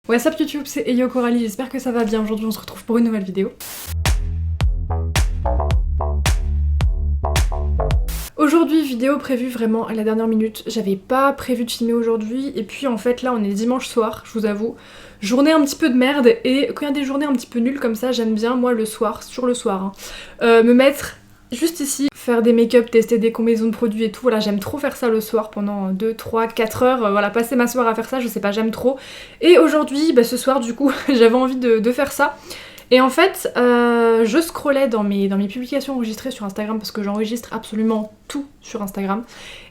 What's up YouTube, c'est Eyo Coralie, j'espère que ça va bien. Aujourd'hui on se retrouve pour une nouvelle vidéo. Aujourd'hui, vidéo prévue vraiment à la dernière minute. J'avais pas prévu de filmer aujourd'hui et puis en fait là on est dimanche soir, je vous avoue. Journée un petit peu de merde et quand il y a des journées un petit peu nulles comme ça, j'aime bien moi le soir, sur le soir, me mettre juste ici, faire des make-up, tester des combinaisons de produits et tout. Voilà, j'aime trop faire ça le soir pendant 2, 3, 4 heures. Voilà, passer ma soirée à faire ça, je sais pas, j'aime trop. Et aujourd'hui, ce soir du coup, j'avais envie de faire ça. Et en fait, je scrollais dans mes publications enregistrées sur Instagram parce que j'enregistre absolument tout sur Instagram.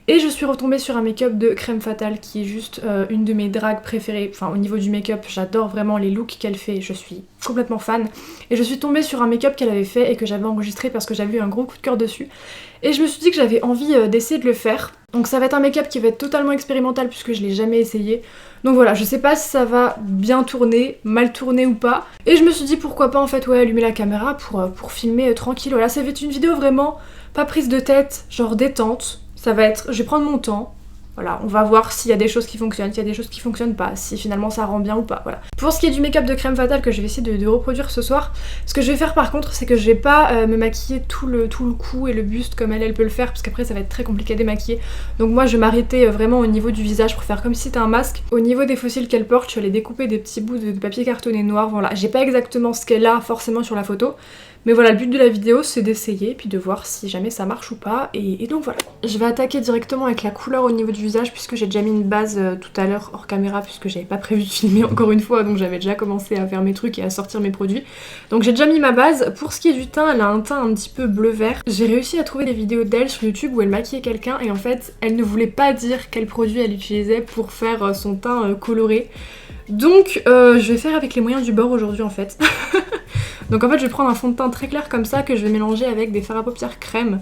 Et je suis retombée sur un make-up de Crème Fatale qui est juste une de mes dragues préférées. Enfin, au niveau du make-up, j'adore vraiment les looks qu'elle fait, je suis complètement fan. Et je suis tombée sur un make-up qu'elle avait fait et que j'avais enregistré parce que j'avais eu un gros coup de cœur dessus. Et je me suis dit que j'avais envie d'essayer de le faire. Donc ça va être un make-up qui va être totalement expérimental puisque je l'ai jamais essayé. Donc voilà, je sais pas si ça va bien tourner, mal tourner ou pas. Et je me suis dit pourquoi pas en fait allumer la caméra pour filmer tranquille. Voilà, ça va être une vidéo vraiment pas prise de tête, genre détente. Ça va être, je vais prendre mon temps. Voilà, on va voir s'il y a des choses qui fonctionnent, s'il y a des choses qui fonctionnent pas, si finalement ça rend bien ou pas, voilà. Pour ce qui est du make-up de Crème Fatale que je vais essayer de reproduire ce soir, ce que je vais faire par contre, c'est que je vais pas me maquiller tout le cou et le buste comme elle peut le faire, parce qu'après ça va être très compliqué à démaquiller. Donc moi je vais m'arrêter vraiment au niveau du visage pour faire comme si c'était un masque. Au niveau des fossiles qu'elle porte, je vais aller découper des petits bouts de papier cartonné noir, voilà. J'ai pas exactement ce qu'elle a forcément sur la photo, mais voilà, le but de la vidéo c'est d'essayer, puis de voir si jamais ça marche ou pas, et donc voilà. Je vais attaquer directement avec la couleur au niveau du visage, puisque j'ai déjà mis une base tout à l'heure hors caméra, puisque j'avais pas prévu de filmer encore une fois, donc j'avais déjà commencé à faire mes trucs et à sortir mes produits. Donc j'ai déjà mis ma base. Pour ce qui est du teint, elle a un teint un petit peu bleu-vert. J'ai réussi à trouver des vidéos d'elle sur YouTube où elle maquillait quelqu'un, et en fait, elle ne voulait pas dire quel produit elle utilisait pour faire son teint coloré. Donc je vais faire avec les moyens du bord aujourd'hui en fait. Donc en fait je vais prendre un fond de teint très clair comme ça que je vais mélanger avec des fards à paupières crème.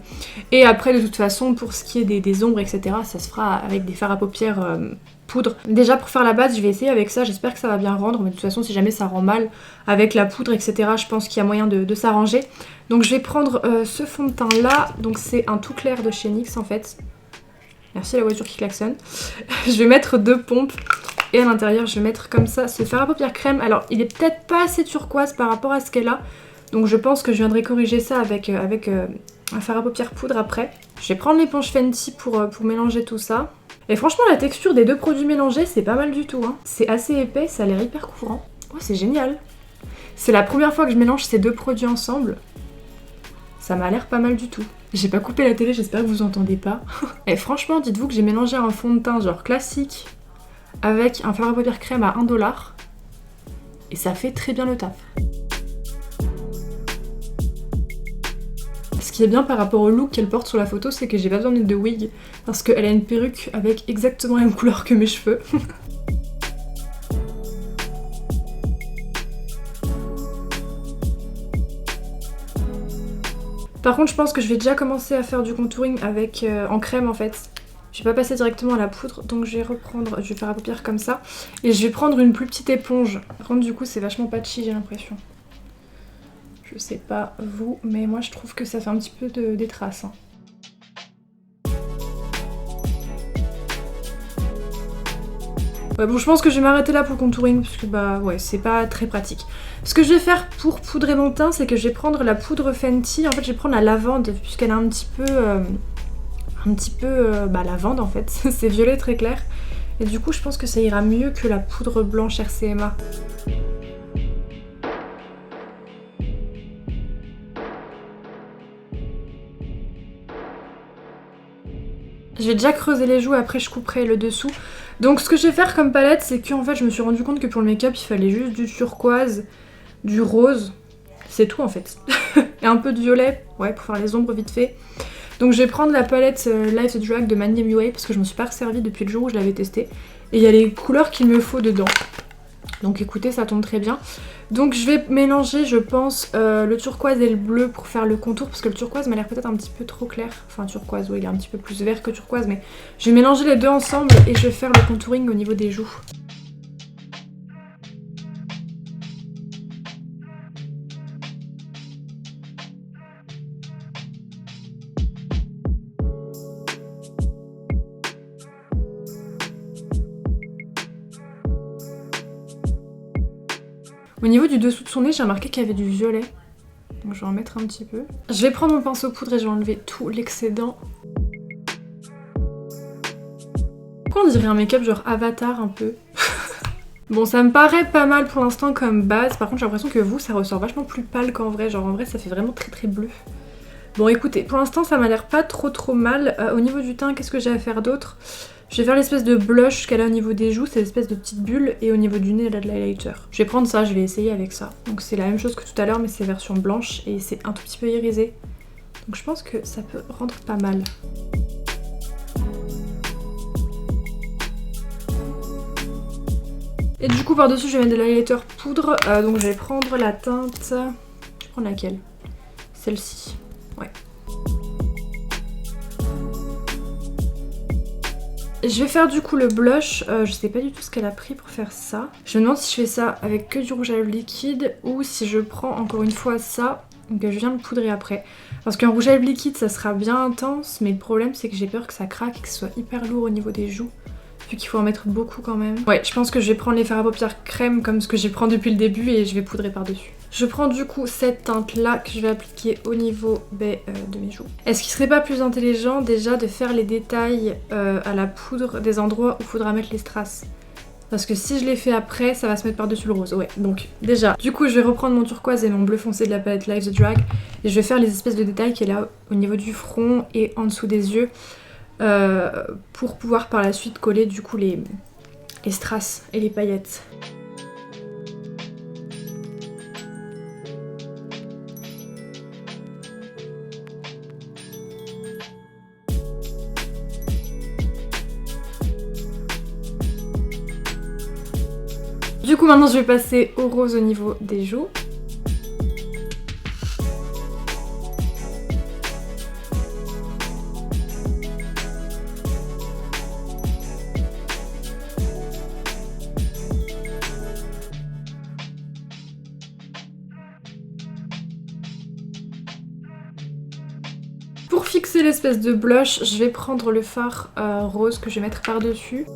Et après de toute façon pour ce qui est des ombres etc, ça se fera avec des fards à paupières poudre. Déjà pour faire la base je vais essayer avec ça, j'espère que ça va bien rendre, mais de toute façon si jamais ça rend mal avec la poudre etc, je pense qu'il y a moyen de s'arranger. Donc je vais prendre ce fond de teint là, donc c'est un tout clair de chez NYX en fait. Merci la voiture qui klaxonne. Je vais mettre 2 pompes. Et à l'intérieur, je vais mettre comme ça ce fard à paupières crème. Alors, il est peut-être pas assez turquoise par rapport à ce qu'elle a. Donc, je pense que je viendrai corriger ça avec un fard à paupières poudre après. Je vais prendre l'éponge Fenty pour mélanger tout ça. Et franchement, la texture des deux produits mélangés, c'est pas mal du tout, hein. C'est assez épais, ça a l'air hyper courant. Oh, c'est génial. C'est la première fois que je mélange ces deux produits ensemble. Ça m'a l'air pas mal du tout. J'ai pas coupé la télé, j'espère que vous entendez pas. Et franchement, dites-vous que j'ai mélangé un fond de teint genre classique avec un fard à paupières crème à 1 $. Et ça fait très bien le taf. Ce qui est bien par rapport au look qu'elle porte sur la photo, c'est que j'ai pas besoin de wig parce qu'elle a une perruque avec exactement la même couleur que mes cheveux. Par contre, je pense que je vais déjà commencer à faire du contouring avec en crème en fait. Je vais pas passer directement à la poudre, donc je vais faire à paupières comme ça. Et je vais prendre une plus petite éponge. Par contre, du coup, c'est vachement patchy, j'ai l'impression. Je sais pas vous, mais moi je trouve que ça fait un petit peu des traces. Hein. Ouais, bon, je pense que je vais m'arrêter là pour le contouring, parce que bah ouais, c'est pas très pratique. Ce que je vais faire pour poudrer mon teint, c'est que je vais prendre la poudre Fenty. En fait, je vais prendre la lavande, puisqu'elle a un petit peu lavande en fait, c'est violet très clair. Et du coup je pense que ça ira mieux que la poudre blanche RCMA. Je vais déjà creuser les joues, après je couperai le dessous. Donc ce que je vais faire comme palette, c'est que en fait je me suis rendu compte que pour le make-up il fallait juste du turquoise, du rose, c'est tout en fait. Et un peu de violet, ouais, pour faire les ombres vite fait. Donc je vais prendre la palette Life's Drag de Mandy MUA parce que je me suis pas resservie depuis le jour où je l'avais testée. Et il y a les couleurs qu'il me faut dedans. Donc écoutez, ça tombe très bien. Donc je vais mélanger, je pense, le turquoise et le bleu pour faire le contour. Parce que le turquoise m'a l'air peut-être un petit peu trop clair. Enfin turquoise, oui, il est un petit peu plus vert que turquoise. Mais je vais mélanger les deux ensemble et je vais faire le contouring au niveau des joues. Au niveau du dessous de son nez, j'ai remarqué qu'il y avait du violet. Donc je vais en mettre un petit peu. Je vais prendre mon pinceau poudre et je vais enlever tout l'excédent. Pourquoi on dirait un make-up genre Avatar un peu? Bon, ça me paraît pas mal pour l'instant comme base. Par contre, j'ai l'impression que vous, ça ressort vachement plus pâle qu'en vrai. Genre en vrai, ça fait vraiment très très bleu. Bon, écoutez, pour l'instant, ça m'a l'air pas trop mal. Au niveau du teint, qu'est-ce que j'ai à faire d'autre? Je vais faire l'espèce de blush qu'elle a au niveau des joues, c'est l'espèce de petite bulle, et au niveau du nez, elle a de l'highlighter. Je vais prendre ça, je vais essayer avec ça. Donc c'est la même chose que tout à l'heure, mais c'est version blanche, et c'est un tout petit peu irisé. Donc je pense que ça peut rendre pas mal. Et du coup, par-dessus, je vais mettre de l'highlighter poudre, donc je vais prendre la teinte... Je vais prendre laquelle? Celle-ci. Ouais. Je vais faire du coup le blush, je sais pas du tout ce qu'elle a pris pour faire ça. Je me demande si je fais ça avec que du rouge à lèvres liquide ou si je prends encore une fois ça, donc je viens le poudrer après. Parce qu'un rouge à lèvres liquide ça sera bien intense, mais le problème c'est que j'ai peur que ça craque et que ce soit hyper lourd au niveau des joues. Vu qu'il faut en mettre beaucoup quand même. Ouais, je pense que je vais prendre les fards à paupières crème comme ce que j'ai pris depuis le début et je vais poudrer par-dessus. Je prends du coup cette teinte là que je vais appliquer au niveau de mes joues. Est-ce qu'il serait pas plus intelligent déjà de faire les détails à la poudre des endroits où il faudra mettre les strass? Parce que si je les fais après, ça va se mettre par-dessus le rose. Ouais, donc déjà, du coup je vais reprendre mon turquoise et mon bleu foncé de la palette Live the Drag et je vais faire les espèces de détails qu'il y a là au niveau du front et en dessous des yeux. Pour pouvoir par la suite coller du coup les strass et les paillettes. Du coup maintenant je vais passer au rose au niveau des joues. Pour fixer l'espèce de blush, je vais prendre le fard rose que je vais mettre par-dessus.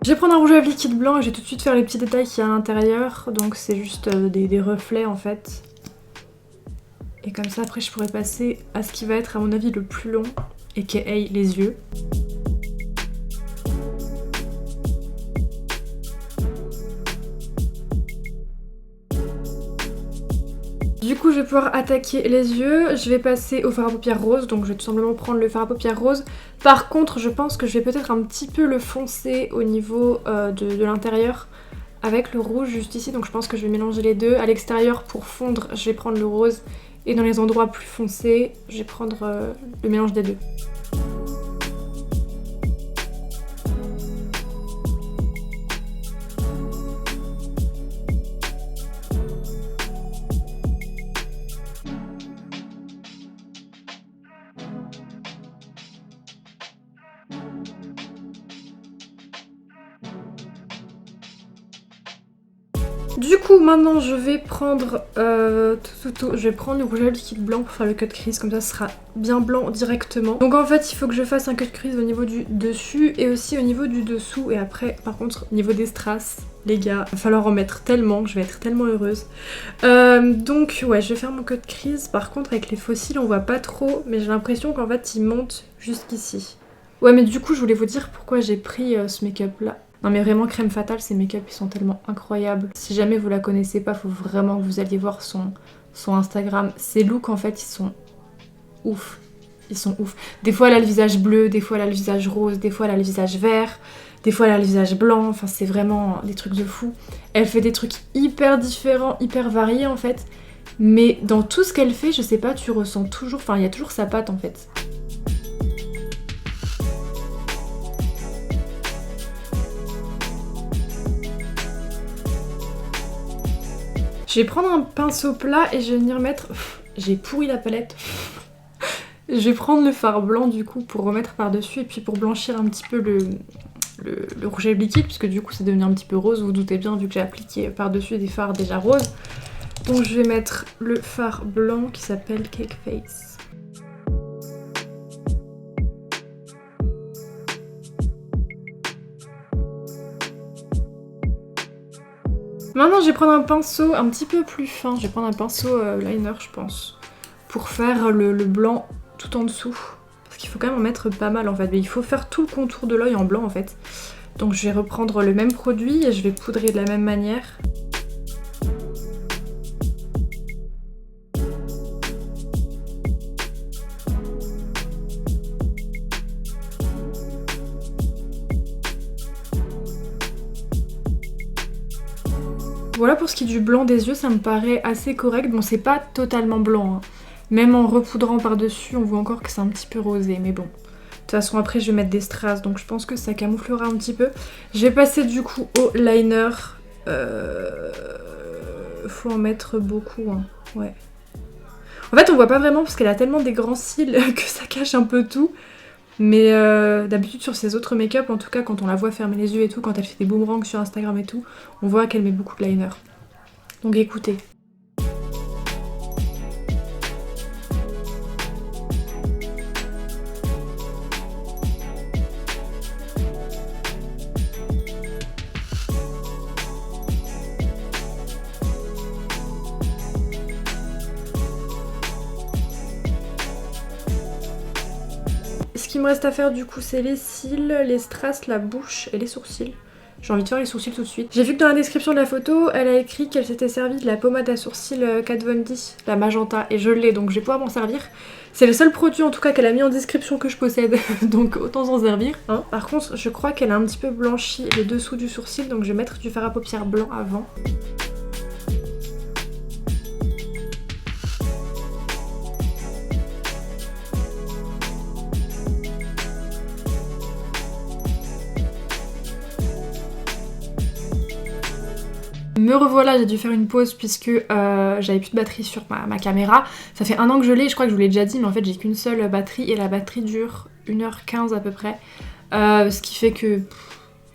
Je vais prendre un rouge à lèvres liquide blanc et je vais tout de suite faire les petits détails qu'il y a à l'intérieur. Donc c'est juste des reflets en fait. Et comme ça après je pourrais passer à ce qui va être à mon avis le plus long, aka les yeux. Du coup je vais pouvoir attaquer les yeux, je vais passer au fard à paupières rose, donc je vais tout simplement prendre le fard à paupières rose. Par contre je pense que je vais peut-être un petit peu le foncer au niveau de l'intérieur avec le rouge juste ici, donc je pense que je vais mélanger les deux. À l'extérieur pour fondre je vais prendre le rose et dans les endroits plus foncés je vais prendre le mélange des deux. Du coup maintenant je vais prendre je vais prendre le rouge à lèvres liquide blanc pour faire le cut crease, comme ça ce sera bien blanc directement. Donc en fait il faut que je fasse un cut crease au niveau du dessus et aussi au niveau du dessous, et après par contre au niveau des strass, les gars, il va falloir en mettre tellement que je vais être tellement heureuse. Donc ouais, je vais faire mon cut crease. Par contre avec les fossiles on voit pas trop, mais j'ai l'impression qu'en fait il monte jusqu'ici. Ouais mais du coup je voulais vous dire pourquoi j'ai pris ce make-up là. Non mais vraiment Crème Fatale, ces make-up ils sont tellement incroyables. Si jamais vous la connaissez pas, faut vraiment que vous alliez voir son Instagram. Ces looks en fait ils sont ouf. Ils sont ouf. Des fois elle a le visage bleu, des fois elle a le visage rose, des fois elle a le visage vert, des fois elle a le visage blanc, enfin c'est vraiment des trucs de fou. Elle fait des trucs hyper différents, hyper variés en fait. Mais dans tout ce qu'elle fait, je sais pas, tu ressens toujours, enfin il y a toujours sa patte en fait. Je vais prendre un pinceau plat et je vais venir mettre... J'ai pourri la palette. Je vais prendre le fard blanc du coup pour remettre par-dessus et puis pour blanchir un petit peu le rouge à lèvres liquide, puisque du coup c'est devenu un petit peu rose, vous vous doutez bien vu que j'ai appliqué par-dessus des fards déjà roses. Donc je vais mettre le fard blanc qui s'appelle Cake Face. Maintenant je vais prendre un pinceau un petit peu plus fin, je vais prendre un pinceau liner je pense, pour faire le blanc tout en dessous. Parce qu'il faut quand même en mettre pas mal en fait, mais il faut faire tout le contour de l'œil en blanc en fait. Donc je vais reprendre le même produit et je vais poudrer de la même manière. Voilà pour ce qui est du blanc des yeux, ça me paraît assez correct. Bon, c'est pas totalement blanc, hein. Même en repoudrant par-dessus, on voit encore que c'est un petit peu rosé, mais bon. De toute façon, après, je vais mettre des strass, donc je pense que ça camouflera un petit peu. Je vais passer du coup au liner. Faut en mettre beaucoup, hein. Ouais. En fait, on voit pas vraiment parce qu'elle a tellement des grands cils que ça cache un peu tout. Mais d'habitude sur ses autres make-up, en tout cas quand on la voit fermer les yeux et tout, quand elle fait des boomerangs sur Instagram et tout, on voit qu'elle met beaucoup de liner. Donc écoutez. Ce qu'il me reste à faire du coup c'est les cils, les strass, la bouche et les sourcils. J'ai envie de faire les sourcils tout de suite. J'ai vu que dans la description de la photo, elle a écrit qu'elle s'était servie de la pommade à sourcils Kat Von D, la magenta, et je l'ai donc je vais pouvoir m'en servir. C'est le seul produit en tout cas qu'elle a mis en description que je possède, donc autant s'en servir. Hein. Par contre, je crois qu'elle a un petit peu blanchi le dessous du sourcil, donc je vais mettre du fard à paupières blanc avant. Me revoilà, j'ai dû faire une pause puisque j'avais plus de batterie sur ma caméra. Ça fait 1 an que je l'ai, je crois que je vous l'ai déjà dit, mais en fait j'ai qu'une seule batterie et la batterie dure 1h15 à peu près. Ce qui fait que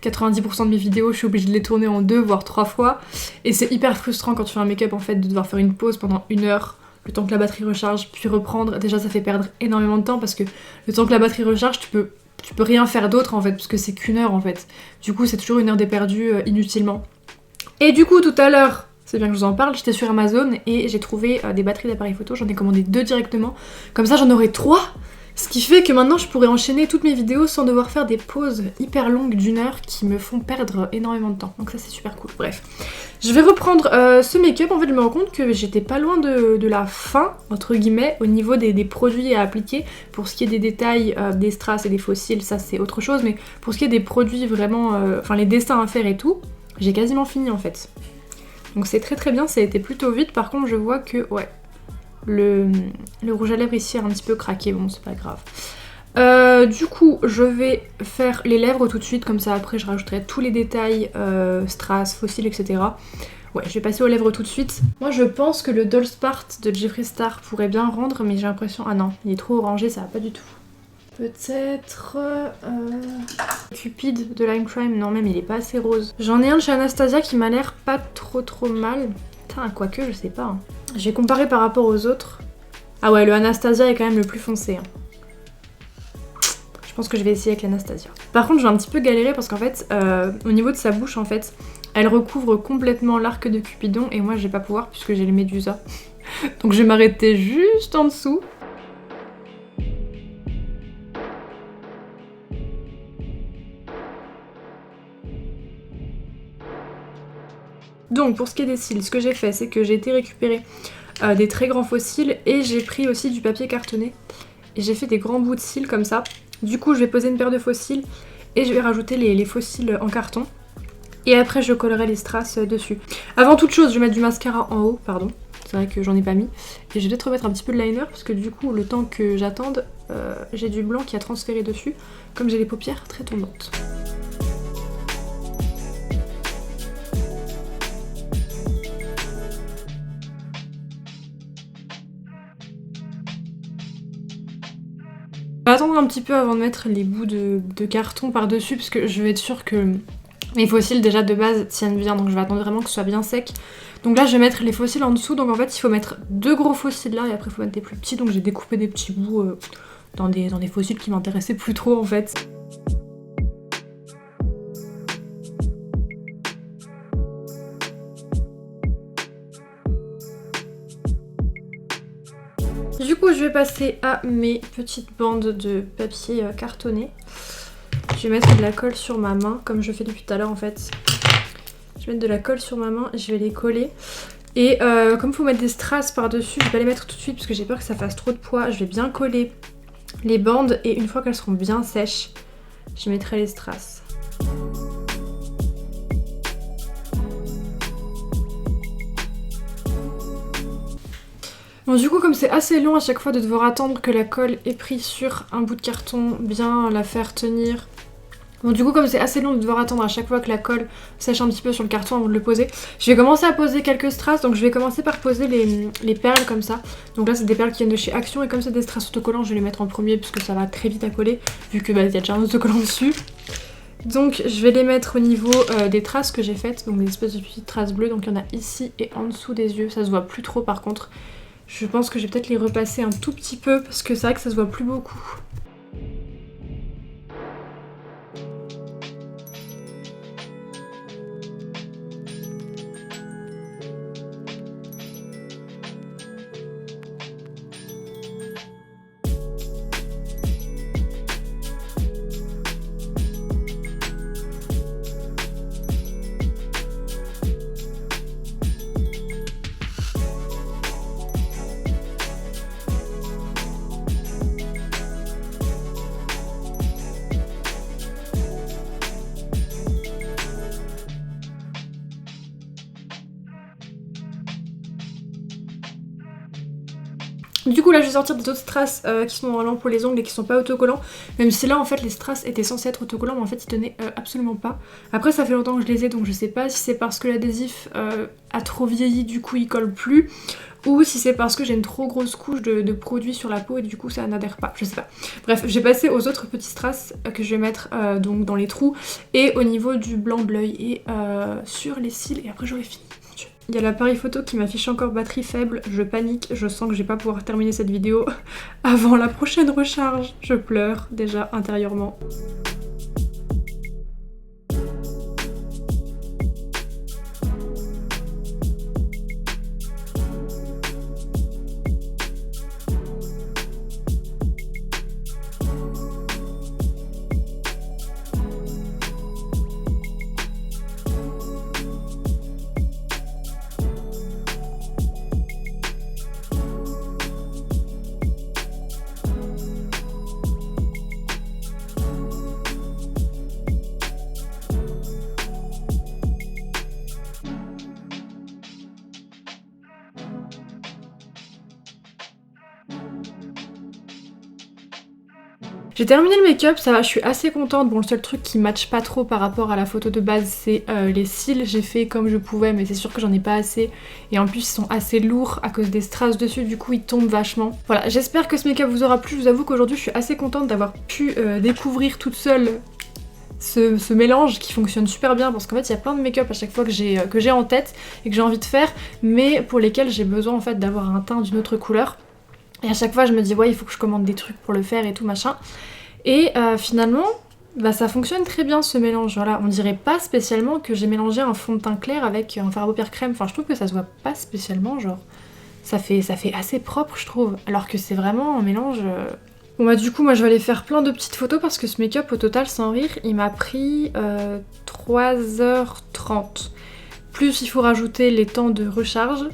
90% de mes vidéos, je suis obligée de les tourner en 2 voire 3 fois. Et c'est hyper frustrant quand tu fais un make-up en fait de devoir faire une pause pendant 1 heure, le temps que la batterie recharge, puis reprendre. Déjà ça fait perdre énormément de temps parce que le temps que la batterie recharge, tu peux rien faire d'autre en fait, parce que c'est qu'1 heure en fait. Du coup c'est toujours 1 heure déperdue inutilement. Et du coup tout à l'heure, c'est bien que je vous en parle, j'étais sur Amazon et j'ai trouvé des batteries d'appareil photo, j'en ai commandé 2 directement, comme ça j'en aurai 3, ce qui fait que maintenant je pourrais enchaîner toutes mes vidéos sans devoir faire des pauses hyper longues d'1 heure qui me font perdre énormément de temps, donc ça c'est super cool. Bref, je vais reprendre ce make-up. En fait je me rends compte que j'étais pas loin de la fin, entre guillemets, au niveau des produits à appliquer. Pour ce qui est des détails, des strass et des faux cils, ça c'est autre chose, mais pour ce qui est des produits vraiment, enfin les dessins à faire et tout, j'ai quasiment fini en fait. Donc c'est très très bien, ça a été plutôt vite. Par contre je vois que ouais, le rouge à lèvres ici a un petit peu craqué, bon c'est pas grave. Du coup je vais faire les lèvres tout de suite, comme ça après je rajouterai tous les détails, strass, faux cils, etc. Ouais, je vais passer aux lèvres tout de suite. Moi je pense que le Doll's Part de Jeffree Star pourrait bien rendre, mais j'ai l'impression... Ah non, il est trop orangé, ça va pas du tout. Peut-être... Cupid de Lime Crime, non même il est pas assez rose. J'en ai un de chez Anastasia qui m'a l'air pas trop mal. Putain, quoique, je sais pas. Hein. Je vais comparer par rapport aux autres. Ah ouais, le Anastasia est quand même le plus foncé. Hein. Je pense que je vais essayer avec l'Anastasia. Par contre, j'ai un petit peu galéré parce qu'en fait, au niveau de sa bouche, en fait, elle recouvre complètement l'arc de Cupidon et moi je vais pas pouvoir puisque j'ai le Médusa. Donc je vais m'arrêter juste en dessous. Donc pour ce qui est des cils, ce que j'ai fait c'est que j'ai été récupérer des très grands faux cils et j'ai pris aussi du papier cartonné et j'ai fait des grands bouts de cils comme ça. Du coup je vais poser une paire de faux cils et je vais rajouter les faux cils en carton et après je collerai les strass dessus. Avant toute chose je vais mettre du mascara en haut, pardon, c'est vrai que j'en ai pas mis, et je vais peut-être remettre un petit peu de liner parce que du coup le temps que j'attende j'ai du blanc qui a transféré dessus comme j'ai les paupières très tombantes. Je vais attendre un petit peu avant de mettre les bouts de carton par-dessus parce que je veux être sûre que mes faux cils déjà de base tiennent bien, donc je vais attendre vraiment que ce soit bien sec. Donc là je vais mettre les fossiles en dessous, donc en fait il faut mettre 2 gros fossiles là et après il faut mettre des plus petits, donc j'ai découpé des petits bouts dans des fossiles qui m'intéressaient plus trop en fait. Du coup je vais passer à mes petites bandes de papier cartonné. Je vais mettre de la colle sur ma main comme je fais depuis tout à l'heure en fait. Je vais mettre de la colle sur ma main et je vais les coller. Et comme il faut mettre des strass par dessus, je vais pas les mettre tout de suite parce que j'ai peur que ça fasse trop de poids. Je vais bien coller les bandes et une fois qu'elles seront bien sèches, je mettrai les strass. Bon du coup comme c'est assez long à chaque fois de devoir attendre que la colle ait pris sur un bout de carton, bien la faire tenir. Bon du coup comme c'est assez long de devoir attendre à chaque fois que la colle sèche un petit peu sur le carton avant de le poser, je vais commencer à poser quelques strass. Donc je vais commencer par poser les perles comme ça. Donc là c'est des perles qui viennent de chez Action et comme c'est des strass autocollants je vais les mettre en premier puisque ça va très vite à coller vu que bah, y a déjà un autocollant dessus. Donc je vais les mettre au niveau des traces que j'ai faites, donc des espèces de petites traces bleues, donc il y en a ici et en dessous des yeux, ça se voit plus trop par contre. Je pense que je vais peut-être les repasser un tout petit peu parce que c'est vrai que ça se voit plus beaucoup. Du coup là je vais sortir des autres strass qui sont normalement pour les ongles et qui sont pas autocollants. Même si là en fait les strass étaient censés être autocollants mais en fait ils tenaient absolument pas. Après ça fait longtemps que je les ai donc je sais pas si c'est parce que l'adhésif a trop vieilli du coup il colle plus. Ou si c'est parce que j'ai une trop grosse couche de produit sur la peau et du coup ça n'adhère pas, je sais pas. Bref, je vais passer aux autres petits strass que je vais mettre donc dans les trous et au niveau du blanc de l'œil et sur les cils et après j'aurai fini. Il y a l'appareil photo qui m'affiche encore batterie faible, je panique, je sens que je vais pas pouvoir terminer cette vidéo avant la prochaine recharge. Je pleure déjà intérieurement. J'ai terminé le make-up, ça va, je suis assez contente. Bon, le seul truc qui matche pas trop par rapport à la photo de base, c'est les cils. J'ai fait comme je pouvais, mais c'est sûr que j'en ai pas assez. Et en plus, ils sont assez lourds à cause des strass dessus, du coup, ils tombent vachement. Voilà, j'espère que ce make-up vous aura plu. Je vous avoue qu'aujourd'hui, je suis assez contente d'avoir pu découvrir toute seule ce mélange qui fonctionne super bien parce qu'en fait il y a plein de make-up à chaque fois que j'ai en tête et que j'ai envie de faire, mais pour lesquels j'ai besoin en fait d'avoir un teint d'une autre couleur. Et à chaque fois je me dis ouais il faut que je commande des trucs pour le faire et tout machin. Et finalement bah, ça fonctionne très bien ce mélange. Voilà, on dirait pas spécialement que j'ai mélangé un fond de teint clair avec un fard à paupières crème. Enfin je trouve que ça se voit pas spécialement, genre ça fait assez propre je trouve. Alors que c'est vraiment un mélange... Bon bah du coup moi je vais aller faire plein de petites photos parce que ce make-up au total sans rire il m'a pris 3h30. Plus il faut rajouter les temps de recharge.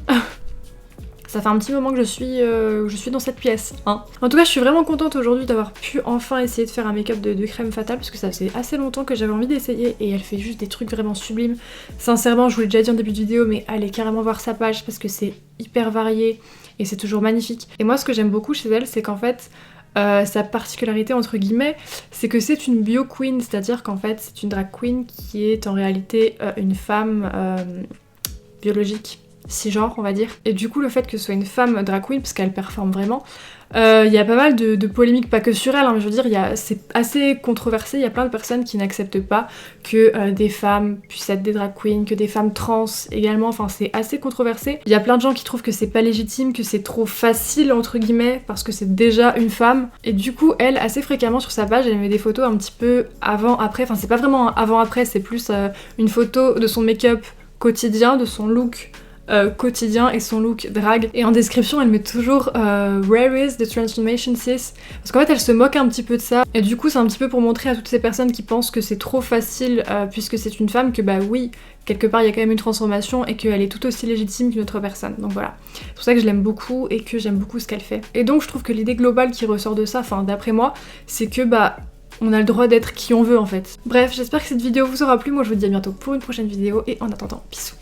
Ça fait un petit moment que je suis dans cette pièce. Hein. En tout cas je suis vraiment contente aujourd'hui d'avoir pu enfin essayer de faire un make-up de crème fatale parce que ça faisait assez longtemps que j'avais envie d'essayer et elle fait juste des trucs vraiment sublimes. Sincèrement je vous l'ai déjà dit en début de vidéo mais allez carrément voir sa page parce que c'est hyper varié et c'est toujours magnifique. Et moi ce que j'aime beaucoup chez elle c'est qu'en fait sa particularité entre guillemets, c'est que c'est une bio queen, c'est-à-dire qu'en fait c'est une drag queen qui est en réalité une femme biologique. cisgenre on va dire. Et du coup le fait que ce soit une femme drag queen, parce qu'elle performe vraiment, il y a pas mal de polémiques, pas que sur elle, hein, mais je veux dire, c'est assez controversé, il y a plein de personnes qui n'acceptent pas que des femmes puissent être des drag queens, que des femmes trans également, enfin c'est assez controversé. Il y a plein de gens qui trouvent que c'est pas légitime, que c'est trop facile entre guillemets, parce que c'est déjà une femme. Et du coup, elle, assez fréquemment sur sa page, elle met des photos un petit peu avant-après, enfin c'est pas vraiment avant-après, c'est plus une photo de son make-up quotidien, de son look quotidien et son look drag. Et en description elle met toujours Where is the transformation sis? Parce qu'en fait elle se moque un petit peu de ça, et du coup c'est un petit peu pour montrer à toutes ces personnes qui pensent que c'est trop facile puisque c'est une femme, que bah oui, quelque part il y a quand même une transformation et qu'elle est tout aussi légitime qu'une autre personne. Donc voilà, c'est pour ça que je l'aime beaucoup et que j'aime beaucoup ce qu'elle fait. Et donc je trouve que l'idée globale qui ressort de ça, enfin d'après moi, c'est que bah on a le droit d'être qui on veut en fait. Bref, j'espère que cette vidéo vous aura plu, moi je vous dis à bientôt pour une prochaine vidéo et en attendant, bisous.